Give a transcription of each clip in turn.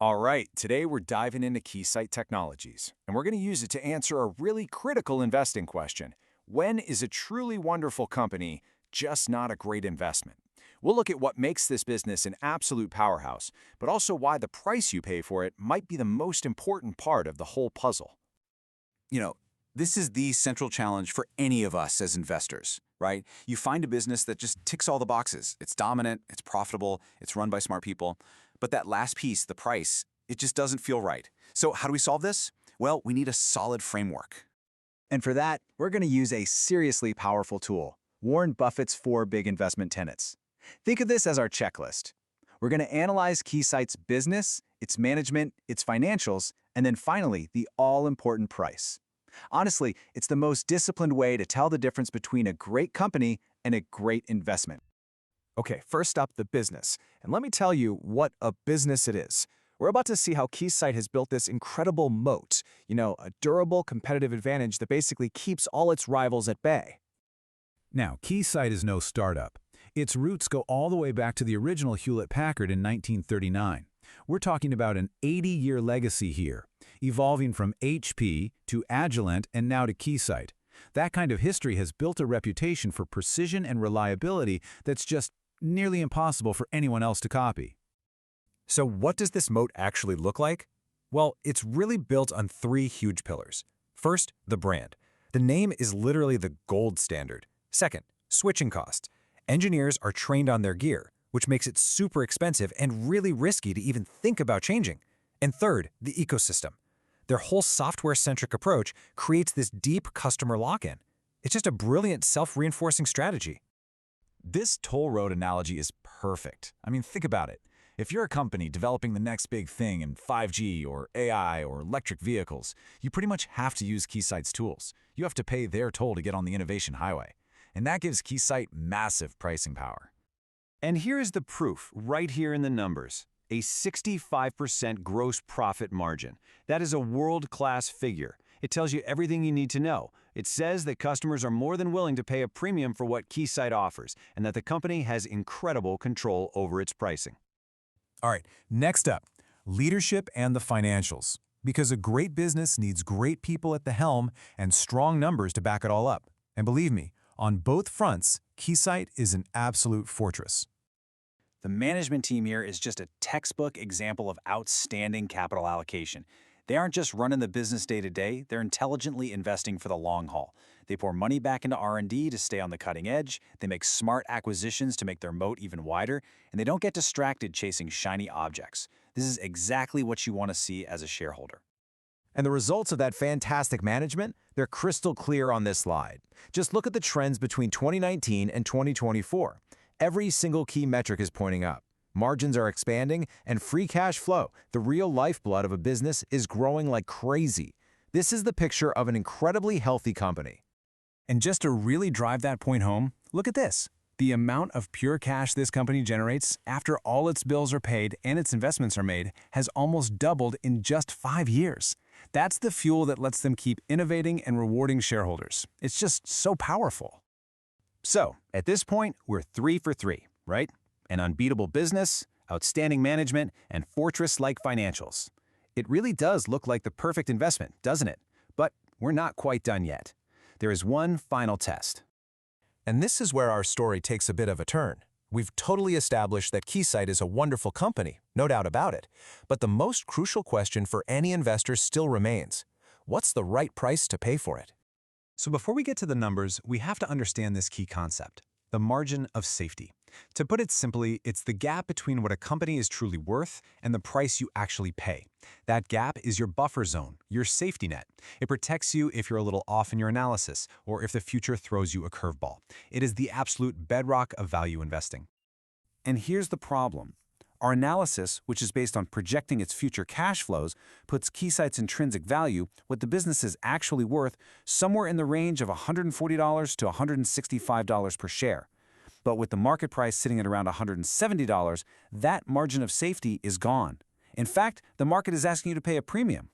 All right, today we're diving into Keysight technologies, and we're going to use it to answer a really critical investing question. When is a truly wonderful company just not a great investment? We'll look at what makes this business an absolute powerhouse, but also why the price you pay for it might be the most important part of the whole puzzle. You know, this is the central challenge for any of us as investors, right? You find a business that just ticks all the boxes. It's dominant, it's profitable, it's run by smart people. But that last piece, the price, it just doesn't feel right. So how do we solve this? Well, we need a solid framework. And for that, we're going to use a seriously powerful tool, Warren Buffett's 4 big investment tenets. Think of this as our checklist. We're going to analyze Keysight's business, its management, its financials, and then finally, the all-important price. Honestly, it's the most disciplined way to tell the difference between a great company and a great investment. Okay, first up, the business. And let me tell you what a business it is. We're about to see how Keysight has built this incredible moat, a durable competitive advantage that basically keeps all its rivals at bay. Now, Keysight is no startup. Its roots go all the way back to the original Hewlett-Packard in 1939. We're talking about an 80-year legacy here, evolving from HP to Agilent and now to Keysight. That kind of history has built a reputation for precision and reliability that's just nearly impossible for anyone else to copy. So what does this moat actually look like? Well, it's really built on 3 huge pillars. First, the brand. The name is literally the gold standard. Second, switching costs. Engineers are trained on their gear, which makes it super expensive and really risky to even think about changing. And third, the ecosystem. Their whole software-centric approach creates this deep customer lock-in. It's just a brilliant self-reinforcing strategy. This toll road analogy is perfect. I mean, think about it. If you're a company developing the next big thing in 5G or AI or electric vehicles, you pretty much have to use Keysight's tools. You have to pay their toll to get on the innovation highway. And that gives Keysight massive pricing power. And here is the proof, right here in the numbers. A 65% gross profit margin. That is a world-class figure. It tells you everything you need to know. It says that customers are more than willing to pay a premium for what Keysight offers, and that the company has incredible control over its pricing. All right, next up, leadership and the financials. Because a great business needs great people at the helm and strong numbers to back it all up. And believe me, on both fronts, Keysight is an absolute fortress. The management team here is just a textbook example of outstanding capital allocation. They aren't just running the business day to day, they're intelligently investing for the long haul. They pour money back into R&D to stay on the cutting edge, they make smart acquisitions to make their moat even wider, and they don't get distracted chasing shiny objects. This is exactly what you want to see as a shareholder. And the results of that fantastic management, they're crystal clear on this slide. Just look at the trends between 2019 and 2024. Every single key metric is pointing up. Margins are expanding, and free cash flow, the real lifeblood of a business, is growing like crazy. This is the picture of an incredibly healthy company. And just to really drive that point home, look at this. The amount of pure cash this company generates after all its bills are paid and its investments are made has almost doubled in just 5 years. That's the fuel that lets them keep innovating and rewarding shareholders. It's just so powerful. So, at this point, we're 3 for 3, right? An unbeatable business, outstanding management, and fortress-like financials. It really does look like the perfect investment, doesn't it? But we're not quite done yet. There is one final test. And this is where our story takes a bit of a turn. We've totally established that Keysight is a wonderful company, no doubt about it. But the most crucial question for any investor still remains: what's the right price to pay for it? So before we get to the numbers, we have to understand this key concept, the margin of safety. To put it simply, it's the gap between what a company is truly worth and the price you actually pay. That gap is your buffer zone, your safety net. It protects you if you're a little off in your analysis or if the future throws you a curveball. It is the absolute bedrock of value investing. And here's the problem. Our analysis, which is based on projecting its future cash flows, puts Keysight's intrinsic value, what the business is actually worth, somewhere in the range of $140 to $165 per share. But with the market price sitting at around $170, that margin of safety is gone. In fact, the market is asking you to pay a premium.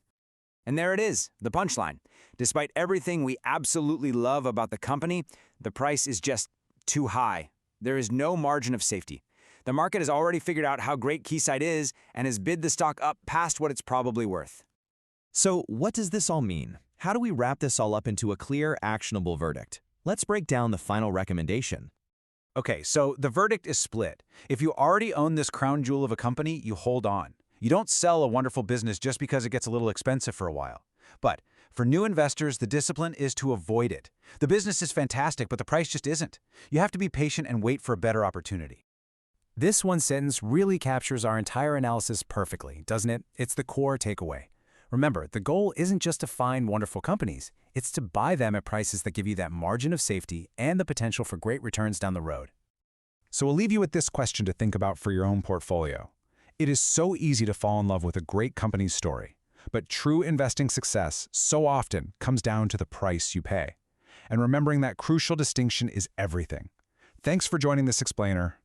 And there it is, the punchline. Despite everything we absolutely love about the company, the price is just too high. There is no margin of safety. The market has already figured out how great Keysight is and has bid the stock up past what it's probably worth. So what does this all mean? How do we wrap this all up into a clear, actionable verdict? Let's break down the final recommendation. Okay, so the verdict is split. If you already own this crown jewel of a company, you hold on. You don't sell a wonderful business just because it gets a little expensive for a while. But for new investors, the discipline is to avoid it. The business is fantastic, but the price just isn't. You have to be patient and wait for a better opportunity. This one sentence really captures our entire analysis perfectly, doesn't it? It's the core takeaway. Remember, the goal isn't just to find wonderful companies. It's to buy them at prices that give you that margin of safety and the potential for great returns down the road. So we'll leave you with this question to think about for your own portfolio. It is so easy to fall in love with a great company's story, but true investing success so often comes down to the price you pay. And remembering that crucial distinction is everything. Thanks for joining this explainer.